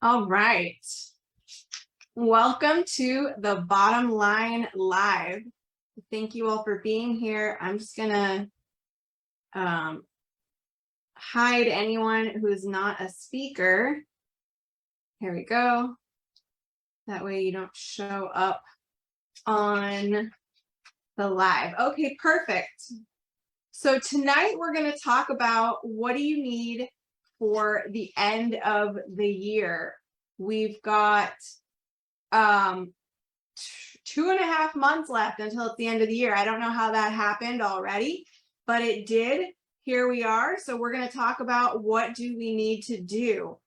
All right. Welcome to the Bottom Line Live. Thank you all for being here. I'm just gonna hide anyone who's not a speaker. Here we go. That way you don't show up on the live. Okay, perfect. So tonight we're going to talk about what do you need for the end of the year. We've got 2.5 months left until it's the end of the year. I don't know how that happened already, but it did. Here we are. So we're going to talk about what do we need to do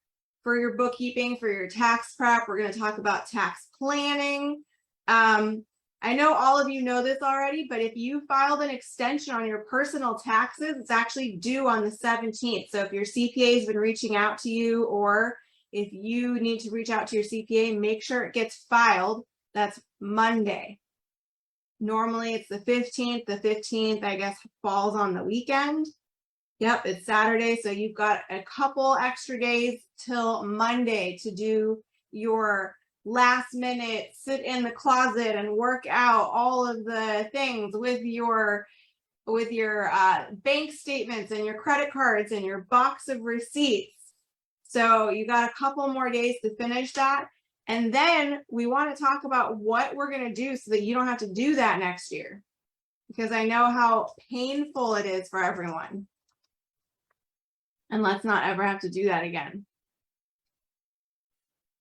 for your bookkeeping, for your tax prep. We're going to talk about tax planning. I know all of you know this already, but if you filed an extension on your personal taxes, it's actually due on the 17th. So if your CPA has been reaching out to you, or if you need to reach out to your CPA, make sure it gets filed. That's Monday. Normally it's the 15th. The 15th, I guess, falls on the weekend. Yep, it's Saturday. So you've got a couple extra days till Monday to do your last minute, sit in the closet and work out all of the things with your bank statements and your credit cards and your box of receipts. So you got a couple more days to finish that. And then we want to talk about what we're going to do so that you don't have to do that next year, because I know how painful it is for everyone. And let's not ever have to do that again.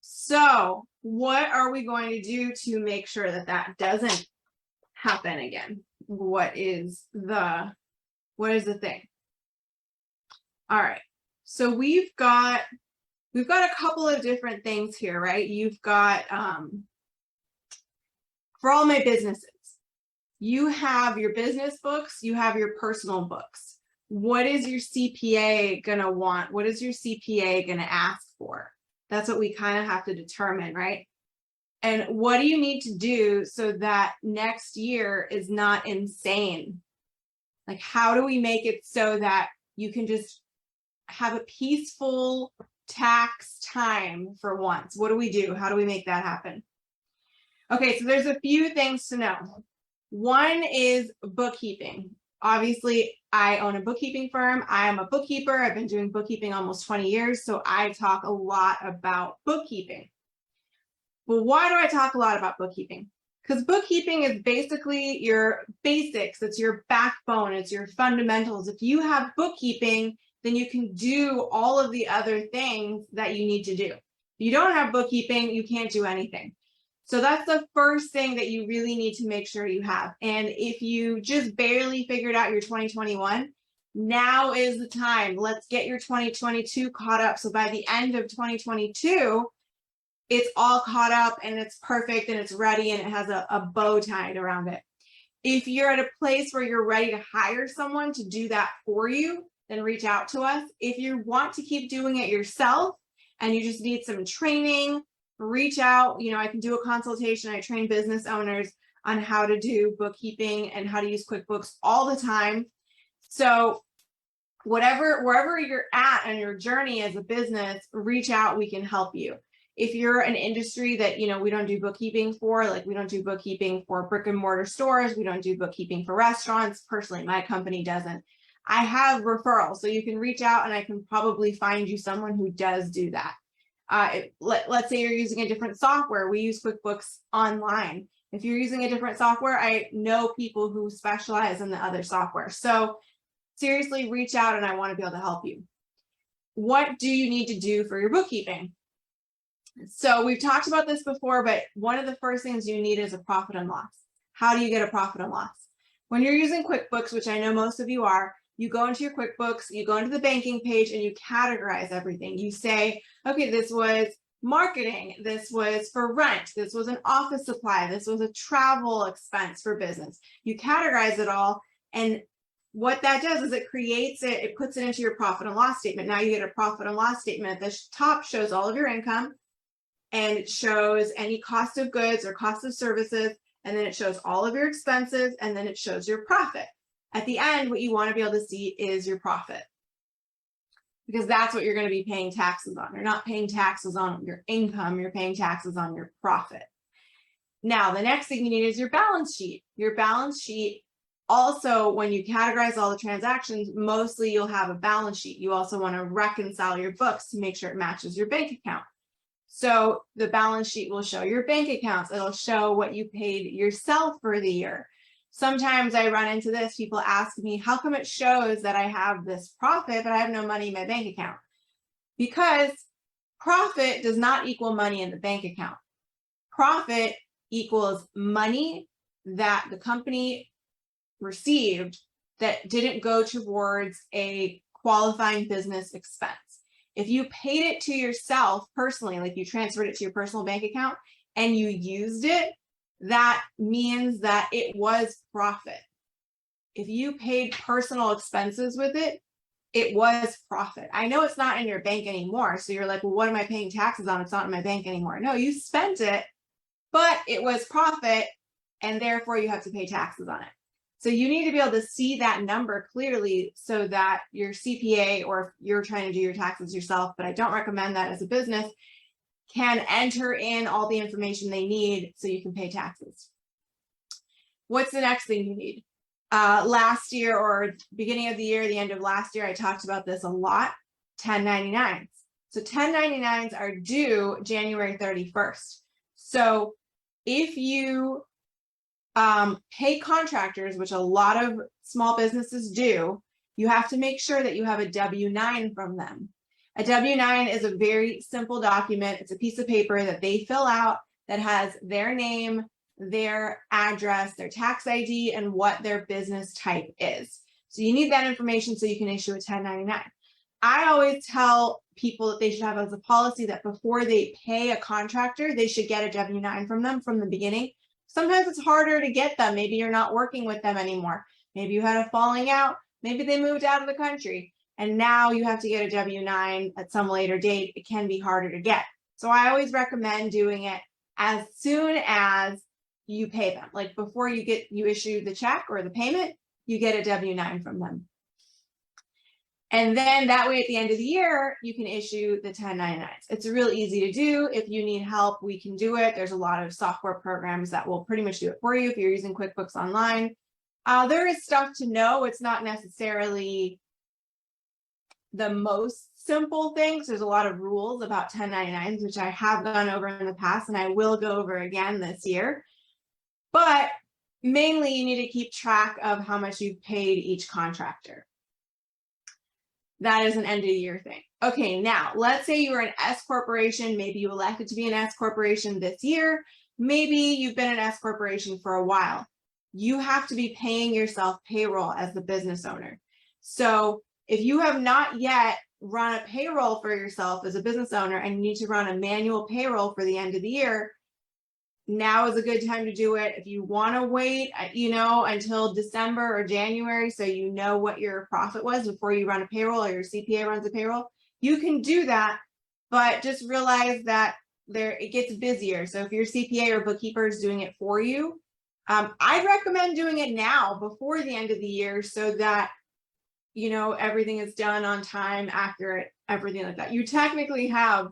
So what are we going to do to make sure that that doesn't happen again? What is the thing? All right. So we've got a couple of different things here, right? You've got, for all my businesses, you have your business books, you have your personal books. What is your CPA gonna want? What is your CPA gonna ask for? That's what we kind of have to determine, right? And what do you need to do so that next year is not insane? Like, how do we make it so that you can just have a peaceful tax time for once? What do we do? How do we make that happen? Okay, so there's a few things to know. One is bookkeeping. Obviously, I own a bookkeeping firm. I am a bookkeeper. I've been doing bookkeeping almost 20 years, so I talk a lot about bookkeeping. But why do I talk a lot about bookkeeping? Because bookkeeping is basically your basics. It's your backbone. It's your fundamentals. If you have bookkeeping, then you can do all of the other things that you need to do. If you don't have bookkeeping, you can't do anything. So that's the first thing that you really need to make sure you have. And if you just barely figured out your 2021, now is the time. Let's get your 2022 caught up. So by the end of 2022, it's all caught up and it's perfect and it's ready and it has a bow tied around it. If you're at a place where you're ready to hire someone to do that for you, then reach out to us. If you want to keep doing it yourself and you just need some training, reach out. You know, I can do a consultation. I train business owners on how to do bookkeeping and how to use QuickBooks all the time. So wherever you're at on your journey as a business, reach out. We can help you. If you're an industry that, you know, we don't do bookkeeping for, like we don't do bookkeeping for brick and mortar stores, we don't do bookkeeping for restaurants. Personally, my company doesn't. I have referrals, so you can reach out and I can probably find you someone who does do that. Let's say you're using a different software. We use QuickBooks Online. If you're using a different software, I know people who specialize in the other software. So seriously, reach out and I want to be able to help you. What do you need to do for your bookkeeping? So we've talked about this before, but one of the first things you need is a profit and loss. How do you get a profit and loss? When you're using QuickBooks, which I know most of you are, you go into your QuickBooks, you go into the banking page and you categorize everything. You say, okay, this was marketing, this was for rent, this was an office supply, this was a travel expense for business. You categorize it all, and what that does is it creates it, it puts it into your profit and loss statement. Now you get a profit and loss statement. At the top shows all of your income, and it shows any cost of goods or cost of services, and then it shows all of your expenses, and then it shows your profit. At the end, what you want to be able to see is your profit. because that's what you're going to be paying taxes on. You're not paying taxes on your income, you're paying taxes on your profit. Now, the next thing you need is your balance sheet. Your balance sheet, also, when you categorize all the transactions, mostly you'll have a balance sheet. You also want to reconcile your books to make sure it matches your bank account. So the balance sheet will show your bank accounts. It'll show what you paid yourself for the year. Sometimes I run into this, people ask me, how come it shows that I have this profit, but I have no money in my bank account? Because profit does not equal money in the bank account. Profit equals money that the company received that didn't go towards a qualifying business expense. If you paid it to yourself personally, like you transferred it to your personal bank account and you used it, that means that it was profit. If you paid personal expenses with it, it was profit. I know it's not in your bank anymore. So you're like, well, what am I paying taxes on? It's not in my bank anymore. No, you spent it, but it was profit, and therefore you have to pay taxes on it. So you need to be able to see that number clearly so that your CPA, or if you're trying to do your taxes yourself, but I don't recommend that as a business, can enter in all the information they need so you can pay taxes. What's the next thing you need? Last year, or beginning of the year, the end of last year, I talked about this a lot, 1099s. So 1099s are due January 31st. So if you pay contractors, which a lot of small businesses do, you have to make sure that you have a W-9 from them. A W-9 is a very simple document. It's a piece of paper that they fill out that has their name, their address, their tax ID, and what their business type is. So you need that information so you can issue a 1099. I always tell people that they should have as a policy that before they pay a contractor, they should get a W-9 from them from the beginning. Sometimes it's harder to get them. Maybe you're not working with them anymore. Maybe you had a falling out. Maybe they moved out of the country and now you have to get a W-9 at some later date. It can be harder to get. So I always recommend doing it as soon as you pay them. Like before you issue the check or the payment, you get a W-9 from them. And then that way at the end of the year, you can issue the 1099s. It's real easy to do. If you need help, we can do it. There's a lot of software programs that will pretty much do it for you if you're using QuickBooks Online. There is stuff to know. It's not necessarily the most simple things. There's a lot of rules about 1099s, which I have gone over in the past and I will go over again this year. But mainly you need to keep track of how much you've paid each contractor. That is an end of the year thing. Okay, now let's say you were an S corporation. Maybe you elected to be an S corporation this year. Maybe you've been an S corporation for a while. You have to be paying yourself payroll as the business owner. So if you have not yet run a payroll for yourself as a business owner and you need to run a manual payroll for the end of the year, now is a good time to do it. If you want to wait, until December or January, so you know what your profit was before you run a payroll or your CPA runs a payroll, you can do that, but just realize that it gets busier. So if your CPA or bookkeeper is doing it for you, I'd recommend doing it now before the end of the year so that, everything is done on time, accurate, everything like that. You technically have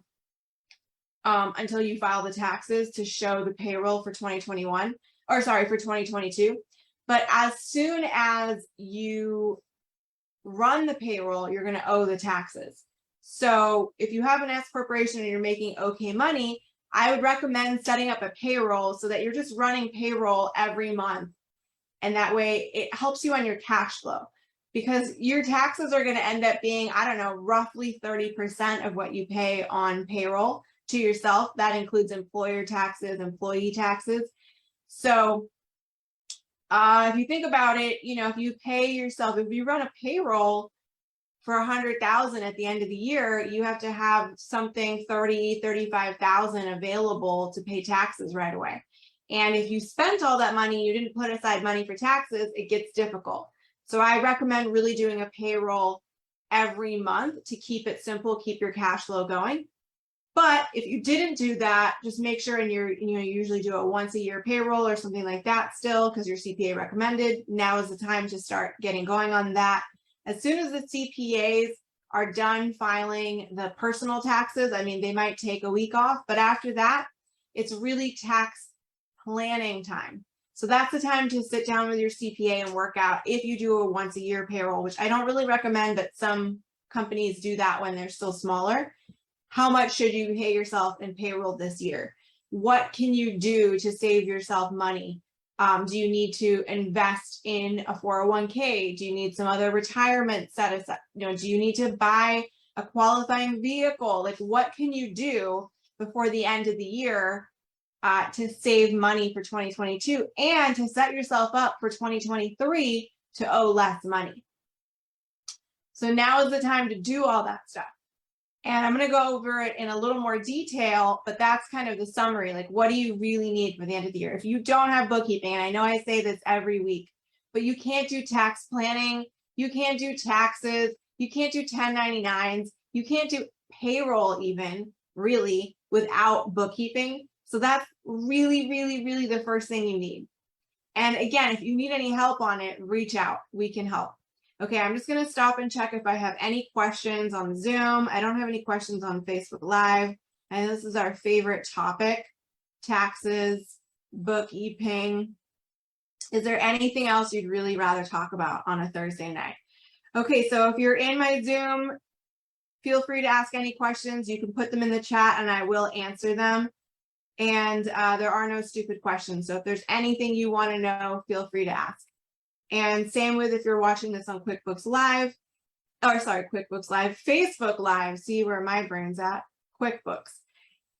until you file the taxes to show the payroll for 2022. But as soon as you run the payroll, you're going to owe the taxes. So if you have an S corporation and you're making okay money, I would recommend setting up a payroll so that you're just running payroll every month. And that way it helps you on your cash flow, because your taxes are going to end up being, roughly 30% of what you pay on payroll to yourself. That includes employer taxes, employee taxes. So if you think about it, if you pay yourself, if you run a payroll for 100,000 at the end of the year, you have to have something 35,000 available to pay taxes right away. And if you spent all that money, you didn't put aside money for taxes, it gets difficult. So I recommend really doing a payroll every month to keep it simple, keep your cash flow going. But if you didn't do that, just make sure, and you usually do a once a year payroll or something like that still, because your CPA recommended. Now is the time to start getting going on that. As soon as the CPAs are done filing the personal taxes, I mean, they might take a week off, but after that, it's really tax planning time. So that's the time to sit down with your CPA and work out, if you do a once a year payroll, which I don't really recommend, but some companies do that when they're still smaller. How much should you pay yourself in payroll this year? What can you do to save yourself money? Do you need to invest in a 401k? Do you need some other retirement set aside? Do you need to buy a qualifying vehicle? Like, what can you do before the end of the year to save money for 2022 and to set yourself up for 2023 to owe less money? So now is the time to do all that stuff. And I'm going to go over it in a little more detail, but that's kind of the summary. Like, what do you really need for the end of the year? If you don't have bookkeeping, and I know I say this every week, but you can't do tax planning, you can't do taxes, you can't do 1099s, you can't do payroll even, really, without bookkeeping. So that's really, really, really the first thing you need. And again, if you need any help on it, reach out. We can help. Okay, I'm just going to stop and check if I have any questions on Zoom. I don't have any questions on Facebook Live. And this is our favorite topic, taxes, bookkeeping. Is there anything else you'd really rather talk about on a Thursday night? Okay, so if you're in my Zoom, feel free to ask any questions. You can put them in the chat and I will answer them. And there are no stupid questions. So if there's anything you want to know, feel free to ask. And same with if you're watching this on QuickBooks Live, QuickBooks Live, Facebook Live, see where my brain's at, QuickBooks.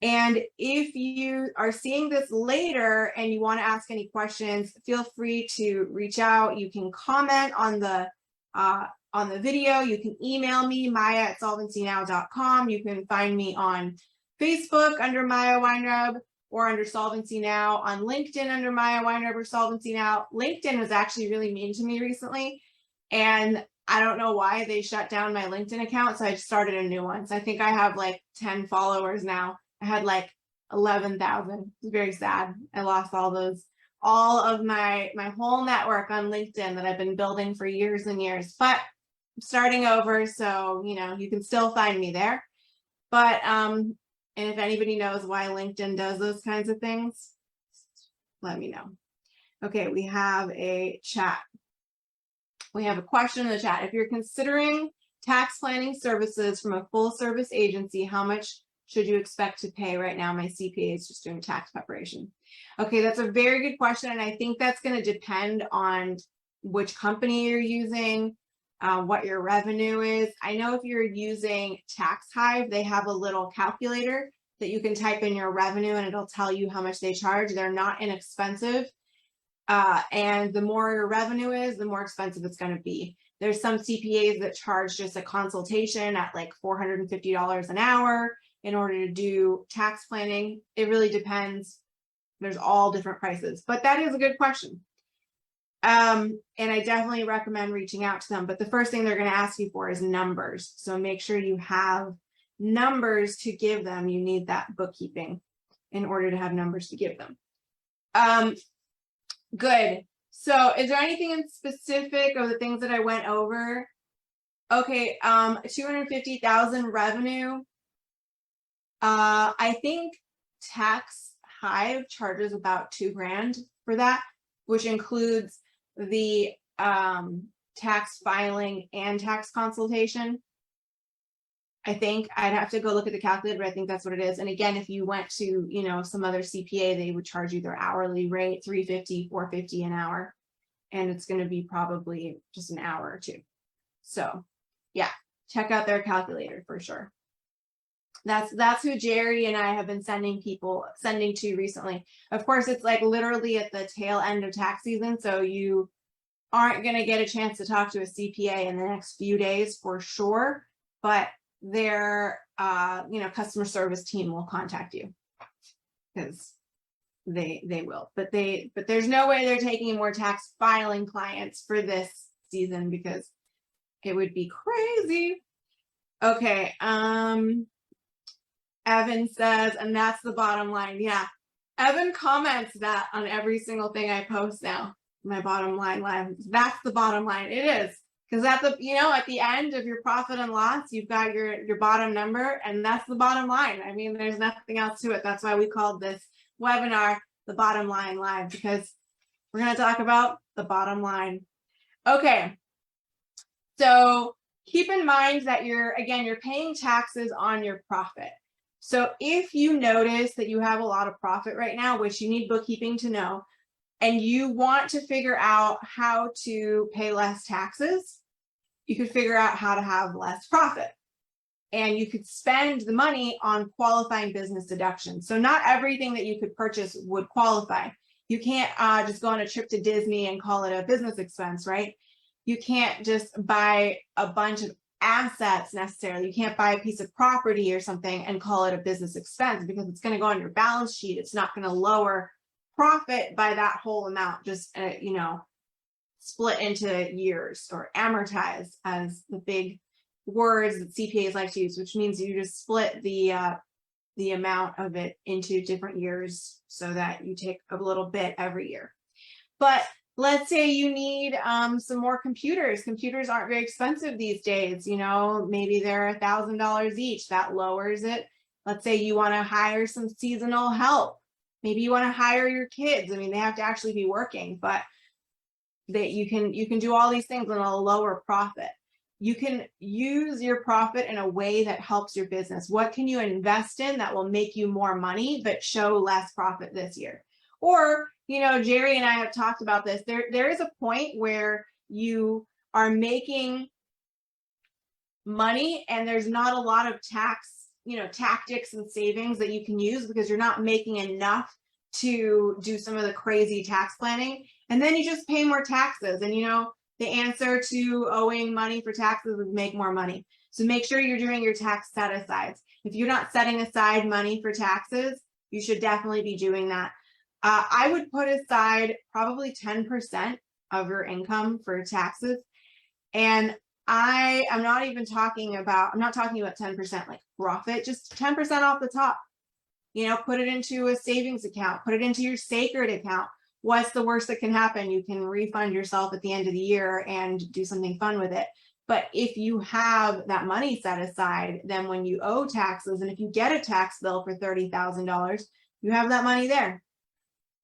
And if you are seeing this later and you want to ask any questions, feel free to reach out. You can comment on the video. You can email me, maya@solvencynow.com. You can find me on Facebook under Maya Weinreb, or under Solvency Now, on LinkedIn under Maya Weinreb or Solvency Now. LinkedIn was actually really mean to me recently, and I don't know why they shut down my LinkedIn account, so I just started a new one. So I think I have like 10 followers now. I had like 11,000. It's very sad. I lost all of my whole network on LinkedIn that I've been building for years and years, but I'm starting over, so you can still find me there. But and if anybody knows why LinkedIn does those kinds of things, let me know. Okay, we have a chat. We have a question in the chat. If you're considering tax planning services from a full service agency, how much should you expect to pay right now? My CPA is just doing tax preparation. Okay, that's a very good question. And I think that's going to depend on which company you're using, what your revenue is. I know if you're using Tax Hive, they have a little calculator that you can type in your revenue and it'll tell you how much they charge. They're not inexpensive. And the more your revenue is, the more expensive it's going to be. There's some CPAs that charge just a consultation at like $450 an hour in order to do tax planning. It really depends. There's all different prices, but that is a good question. And I definitely recommend reaching out to them, but the first thing they're going to ask you for is numbers. So make sure you have numbers to give them. You need that bookkeeping in order to have numbers to give them. Good. So is there anything in specific of the things that I went over? Okay. 250,000 revenue. I think Tax Hive charges about $2,000 for that, which includes the tax filing and tax consultation. I think I'd have to go look at the calculator, but I think that's what it is. And again, if you went to, some other CPA, they would charge you their hourly rate, $350, $450 an hour. And it's going to be probably just an hour or two. So yeah, check out their calculator for sure. That's who Jerry and I have been sending to recently. Of course, it's like literally at the tail end of tax season. So you aren't going to get a chance to talk to a CPA in the next few days for sure, but their customer service team will contact you because they will. But there's no way they're taking more tax filing clients for this season because it would be crazy. Okay. Evan says, and that's the bottom line. Yeah. Evan comments that on every single thing I post now. My bottom line live. That's the bottom line. It is, Because at the, at the end of your profit and loss, you've got your bottom number, and that's the bottom line. I mean, there's nothing else to it. That's why we called this webinar the Bottom Line Live, because we're going to talk about the bottom line. Okay. So keep in mind that you're paying taxes on your profit. So if you notice that you have a lot of profit right now, which you need bookkeeping to know, and you want to figure out how to pay less taxes, you could figure out how to have less profit. And you could spend the money on qualifying business deductions. So not everything that you could purchase would qualify. You can't just go on a trip to Disney and call it a business expense, right? You can't just buy a bunch of assets necessarily. You can't buy a piece of property or something and call it a business expense, because it's going to go on your balance sheet. It's not going to lower profit by that whole amount, just split into years, or amortize, as the big words that CPAs like to use, which means you just split the amount of it into different years so that you take a little bit every year. But let's say you need some more computers. Computers aren't very expensive these days. Maybe they're $1,000 each. That lowers it. Let's say you want to hire some seasonal help. Maybe you want to hire your kids. I mean, they have to actually be working, but you can do all these things on a lower profit. You can use your profit in a way that helps your business. What can you invest in that will make you more money but show less profit this year? Or, Jerry and I have talked about this. There is a point where you are making money and there's not a lot of tactics and savings that you can use, because you're not making enough to do some of the crazy tax planning. And then you just pay more taxes. And the answer to owing money for taxes is make more money. So make sure you're doing your tax set-asides. If you're not setting aside money for taxes, you should definitely be doing that. I would put aside probably 10% of your income for taxes. And I'm not talking about 10% like profit, just 10% off the top. Put it into a savings account, put it into your sacred account. What's the worst that can happen? You can refund yourself at the end of the year and do something fun with it. But if you have that money set aside, then when you owe taxes, and if you get a tax bill for $30,000, you have that money there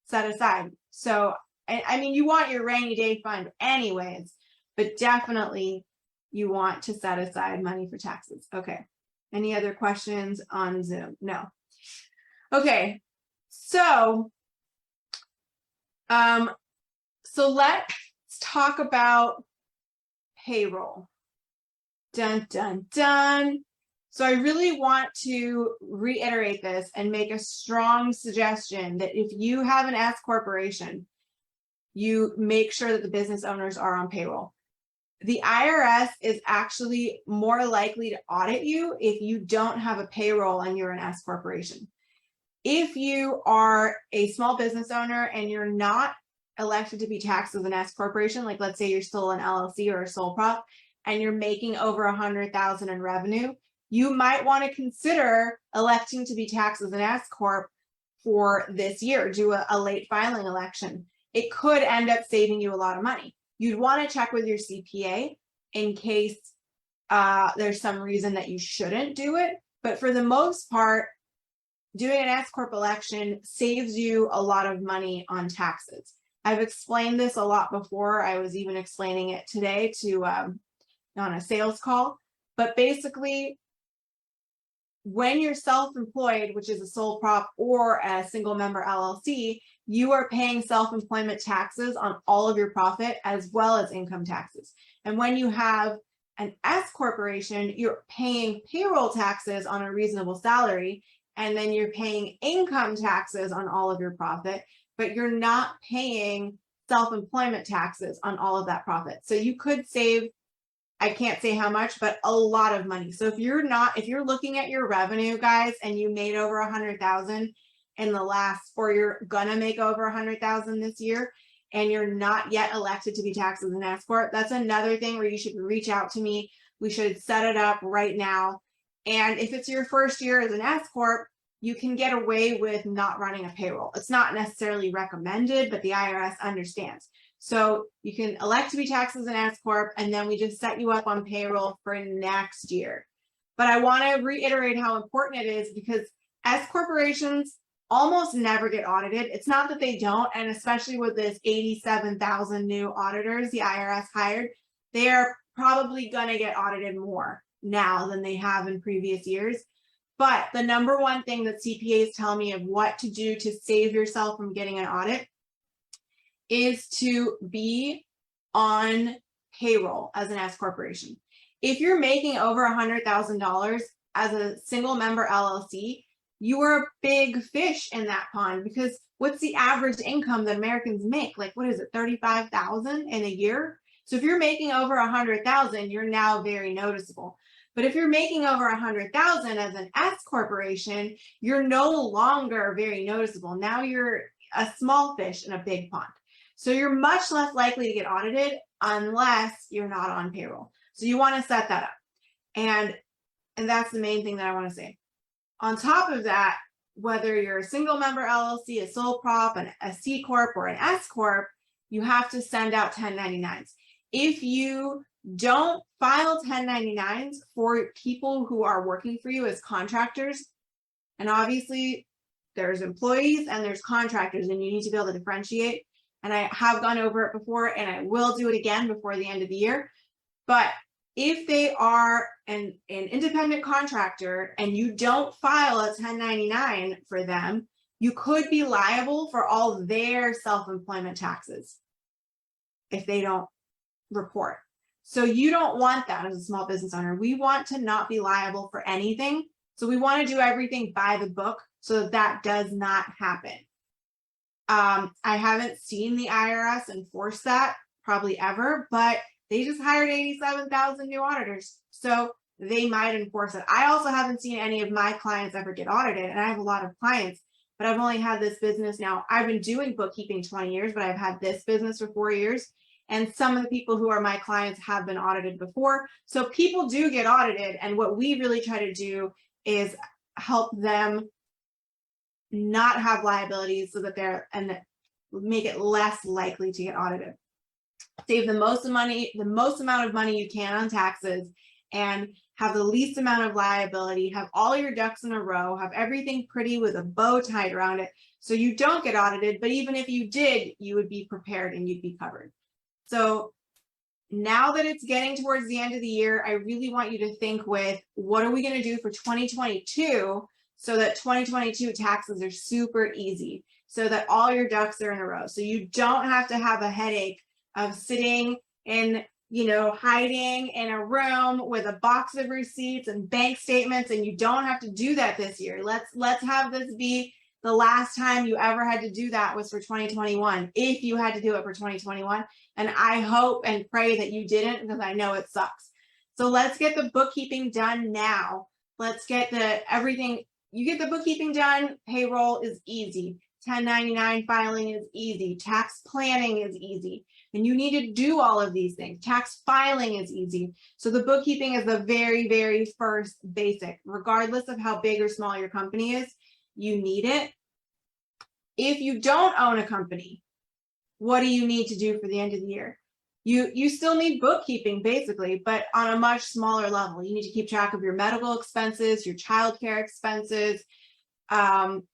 set aside. So, I mean, you want your rainy day fund anyways, but definitely you want to set aside money for taxes. Okay. Any other questions on Zoom? No. Okay. So let's talk about payroll. Dun, dun, dun. So I really want to reiterate this and make a strong suggestion that if you have an S corporation, you make sure that the business owners are on payroll. The IRS is actually more likely to audit you if you don't have a payroll and you're an S corporation. If you are a small business owner and you're not elected to be taxed as an S corporation, like let's say you're still an LLC or a sole prop, and you're making over $100,000 in revenue, you might want to consider electing to be taxed as an S corp for this year. Do a late filing election. It could end up saving you a lot of money. You'd want to check with your CPA in case there's some reason that you shouldn't do it. But for the most part, doing an S corp election saves you a lot of money on taxes. I've explained this a lot before. I was even explaining it today on a sales call. But basically, when you're self-employed, which is a sole prop or a single member LLC, you are paying self-employment taxes on all of your profit as well as income taxes. And when you have an S corporation, you're paying payroll taxes on a reasonable salary, and then you're paying income taxes on all of your profit, but you're not paying self-employment taxes on all of that profit. So you could save, I can't say how much, but a lot of money. So if you're looking at your revenue, guys, and you made over 100,000 in the last, or you're gonna make over 100,000 this year, and you're not yet elected to be taxed as an S corp, that's another thing where you should reach out to me. We should set it up right now. And if it's your first year as an S corp, you can get away with not running a payroll. It's not necessarily recommended, but the IRS understands. So you can elect to be taxed as an S Corp, and then we just set you up on payroll for next year. But I want to reiterate how important it is, because S corporations almost never get audited. It's not that they don't, and especially with this 87,000 new auditors the IRS hired, they are probably going to get audited more now than they have in previous years. But the number one thing that CPAs tell me of what to do to save yourself from getting an audit is to be on payroll as an S corporation. If you're making over $100,000 as a single member LLC, you are a big fish in that pond, because what's the average income that Americans make? Like, what is it, 35,000 in a year? So if you're making over 100,000, you're now very noticeable. But if you're making over 100,000 as an S corporation, you're no longer very noticeable. Now you're a small fish in a big pond. So you're much less likely to get audited unless you're not on payroll. So you want to set that up. And that's the main thing that I want to say. On top of that, whether you're a single member LLC, a sole prop, a C Corp, or an S Corp, you have to send out 1099s. If you don't file 1099s for people who are working for you as contractors, and obviously there's employees and there's contractors, and you need to be able to differentiate. And I have gone over it before, and I will do it again before the end of the year. But if they are an independent contractor and you don't file a 1099 for them, you could be liable for all their self-employment taxes if they don't report. So you don't want that as a small business owner. We want to not be liable for anything. So we want to do everything by the book so that that does not happen. I haven't seen the IRS enforce that probably ever, but they just hired 87,000 new auditors, so they might enforce it. I also haven't seen any of my clients ever get audited, and I have a lot of clients, but I've only had this business now. I've been doing bookkeeping 20 years, but I've had this business for 4 years, and some of the people who are my clients have been audited before. So people do get audited, and what we really try to do is help them not have liabilities so that and make it less likely to get audited. Save the most amount of money you can on taxes, and have the least amount of liability, have all your ducks in a row, have everything pretty with a bow tied around it so you don't get audited. But even if you did, you would be prepared and you'd be covered. So now that it's getting towards the end of the year, I really want you to think with, what are we going to do for 2022 so that 2022 taxes are super easy, so that all your ducks are in a row, so you don't have to have a headache of sitting in, hiding in a room with a box of receipts and bank statements, and you don't have to do that this year. Let's have this be the last time you ever had to do that was for 2021, if you had to do it for 2021. And I hope and pray that you didn't, because I know it sucks. So let's get the bookkeeping done now. Let's get everything. You get the bookkeeping done, payroll is easy. 1099 filing is easy. Tax planning is easy. And you need to do all of these things. Tax filing is easy. So the bookkeeping is the very, very first basic. Regardless of how big or small your company is, you need it. If you don't own a company, what do you need to do for the end of the year? You still need bookkeeping, basically, but on a much smaller level. You need to keep track of your medical expenses, your childcare expenses,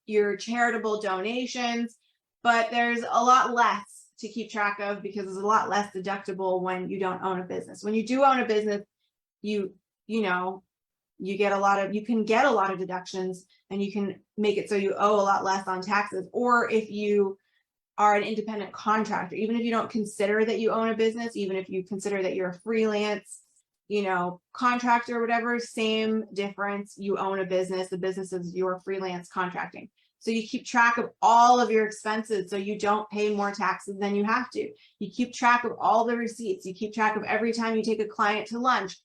your charitable donations, but there's a lot less to keep track of because there's a lot less deductible when you don't own a business. When you do own a business, you can get a lot of deductions, and you can make it so you owe a lot less on taxes. Or if you are an independent contractor, even if you don't consider that you own a business, even if you consider that you're a freelance, contractor or whatever, same difference. You own a business, the business is your freelance contracting. So you keep track of all of your expenses so you don't pay more taxes than you have to. You keep track of all the receipts. You keep track of every time you take a client to lunch,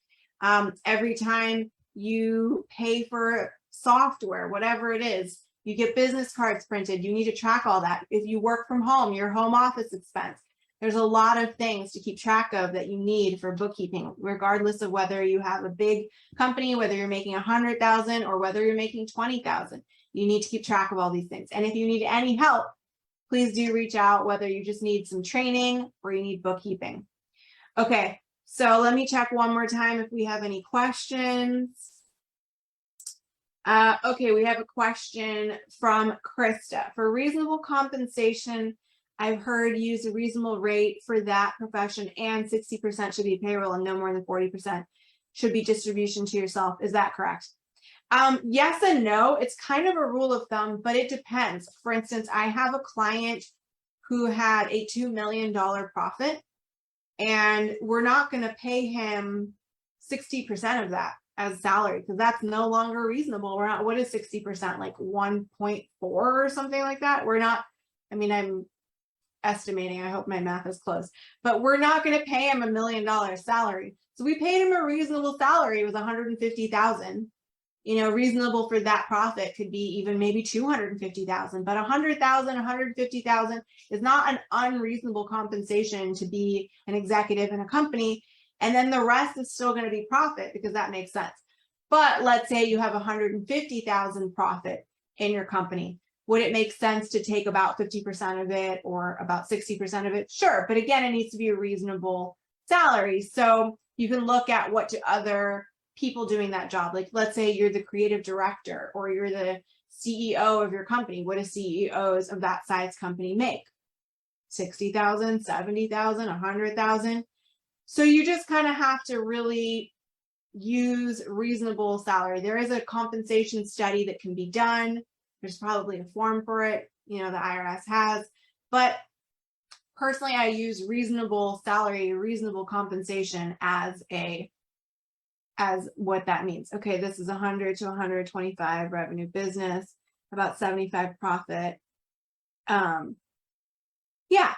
every time you pay for software, whatever it is. You get business cards printed. You need to track all that. If you work from home, your home office expense. There's a lot of things to keep track of that you need for bookkeeping, regardless of whether you have a big company, whether you're making 100,000 or whether you're making 20,000. You need to keep track of all these things. And if you need any help, please do reach out, whether you just need some training or you need bookkeeping. Okay, so let me check one more time if we have any questions. Okay, we have a question from Krista. For reasonable compensation, I've heard use a reasonable rate for that profession, and 60% should be payroll and no more than 40% should be distribution to yourself. Is that correct? Yes and no. It's kind of a rule of thumb, but it depends. For instance, I have a client who had a $2 million profit, and we're not going to pay him 60% of that as salary because that's no longer reasonable. We're not, what is 60%? Like 1.4 or something like that? We're not, I mean, I'm estimating, I hope my math is close, but we're not going to pay him $1 million salary. So we paid him a reasonable salary. It was $150,000. You know, reasonable for that profit could be even maybe $250,000, but $100,000, $150,000 is not an unreasonable compensation to be an executive in a company. And then the rest is still going to be profit because that makes sense. But let's say you have $150,000 profit in your company. Would it make sense to take about 50% of it or about 60% of it? Sure. But again, it needs to be a reasonable salary. So you can look at what do other people doing that job. Like, let's say you're the creative director or you're the CEO of your company. What do CEOs of that size company make? 60,000, 70,000, 100,000. So you just kind of have to really use reasonable salary. There is a compensation study that can be done. There's probably a form for it, you know, the IRS has, but personally, I use reasonable salary, reasonable compensation as what that means. Okay, this is 100 to 125 revenue business, about 75 profit. Yeah,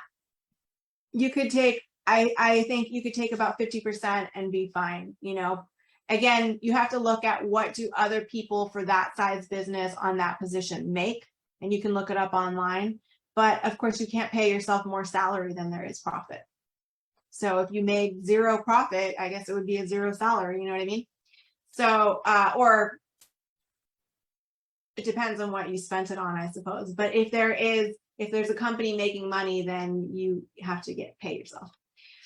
you could take, I think you could take about 50% and be fine. You know, again, you have to look at what do other people for that size business on that position make, and you can look it up online. But of course, you can't pay yourself more salary than there is profit. So if you made zero profit, I guess it would be a zero salary, you know what I mean? So, or it depends on what you spent it on, I suppose. But if there's a company making money, then you have to pay yourself.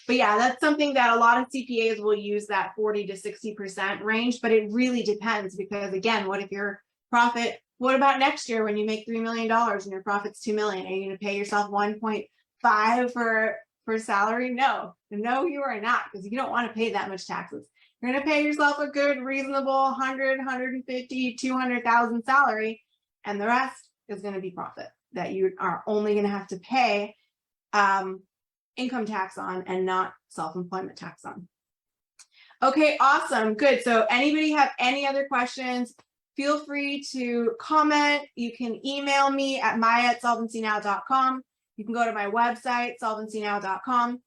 But yeah, that's something that a lot of CPAs will use, that 40 to 60% range, but it really depends because again, what if your profit, what about next year when you make $3 million and your profit's $2 million? Are you going to pay yourself 1.5 for salary? No, you are not, because you don't want to pay that much taxes. You're going to pay yourself a good, reasonable 100, 150, 200,000 salary, and the rest is going to be profit that you are only going to have to pay income tax on and not self-employment tax on. Okay, awesome, good. So anybody have any other questions, feel free to comment. You can email me at maya@solvencynow.com. You can go to my website, solvencynow.com.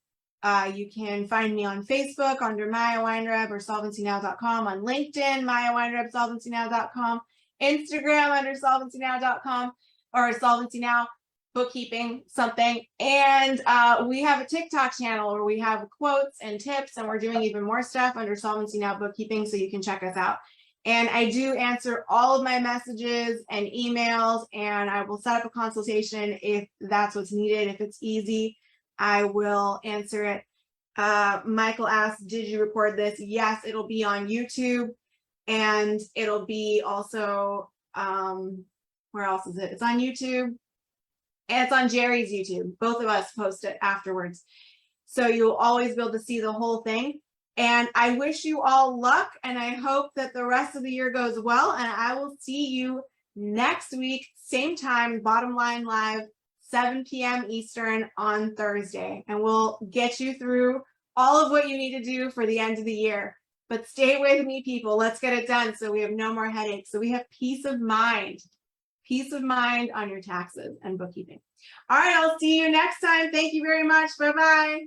You can find me on Facebook under Maya Weinreb or solvencynow.com, on LinkedIn, Maya Weinreb, solvencynow.com, Instagram under solvencynow.com or Solvency Now Bookkeeping something. And we have a TikTok channel where we have quotes and tips, and we're doing even more stuff under Solvency Now Bookkeeping, so you can check us out. And I do answer all of my messages and emails, and I will set up a consultation if that's what's needed. If it's easy, I will answer it. Michael asked, did you record this? Yes, it'll be on YouTube, and it'll be also, where else is it? It's on YouTube, and it's on Jerry's YouTube. Both of us post it afterwards. So you'll always be able to see the whole thing. And I wish you all luck, and I hope that the rest of the year goes well. And I will see you next week, same time, Bottom Line Live, 7 p.m. Eastern on Thursday. And we'll get you through all of what you need to do for the end of the year. But stay with me, people. Let's get it done so we have no more headaches. So we have peace of mind on your taxes and bookkeeping. All right, I'll see you next time. Thank you very much. Bye-bye.